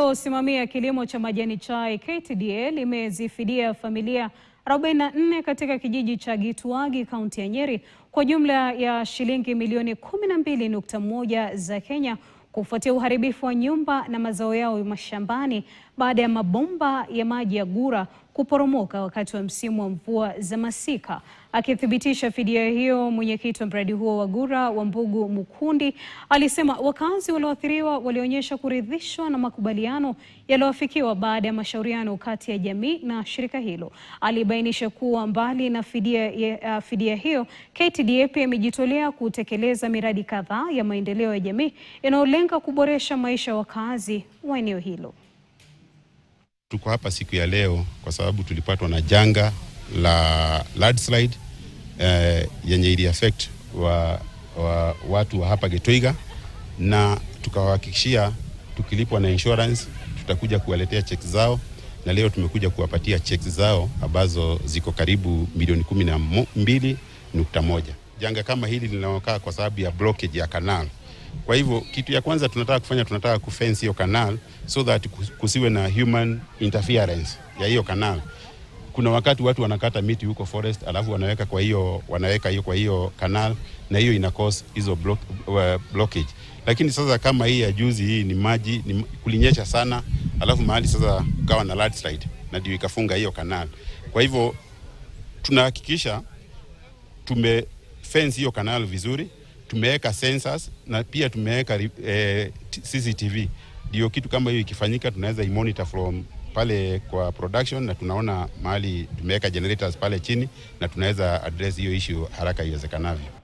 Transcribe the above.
linalosimamia kilimo cha majani chai KTDA limezifidia familia 44 katika kijiji cha Gituagi, kaunti ya Nyeri kwa jumla ya shilingi milioni 12.1 za Kenya kufuatia uharibifu wa nyumba na mazao yao mashambani baada ya mabomba ya maji ya Gura kuporomoka wakati wa msimu wa mvua za masika. Akithibitisha fidia hiyo, mwenyekiti wa mradi huo wa Gura, Wambugu Mukundi, alisema wakazi walioathiriwa walionyesha kuridhishwa na makubaliano yaliyoafikiwa baada ya mashauriano kati ya jamii na shirika hilo. Alibainisha kuwa mbali na fidia hiyo, KTDA pia imejitolea kutekeleza miradi kadhaa ya maendeleo ya jamii inayolenga kuboresha maisha ya wakazi wa eneo hilo. Tuko hapa siku ya leo kwa sababu tulipatwa na janga la landslide yenye ili affect watu wa hapa Gituiga, na tukawahakikishia tukilipwa na insurance tutakuja kuwaletea checks zao, na leo tumekuja kuwapatia checks zao ambazo ziko karibu milioni 12.1. Janga kama hili linaokaa kwa sababu ya blockage ya canal. Kwa hivyo kitu ya kwanza tunataka kufence hiyo canal so that kusiwe na human interference ya hiyo canal. Kuna wakati watu wanakata miti huko forest alafu wanaweka hiyo kwa hiyo canal, na hiyo ina cause hizo blockage. Lakini sasa kama hii ya juzi, hii ni maji kulinyesha sana, alafu mahali sasa kukawa na landslide na ndio ikafunga hiyo canal. Kwa hivyo tunahakikisha fence hiyo canal vizuri, tumeweka sensors na pia tumeweka CCTV. Ndio kitu kama hiyo ikifanyika tunaweza monitor from pale kwa production, na tunaona mahali tumeweka generators pale chini na tunaweza address hiyo issue haraka iwezekanavyo.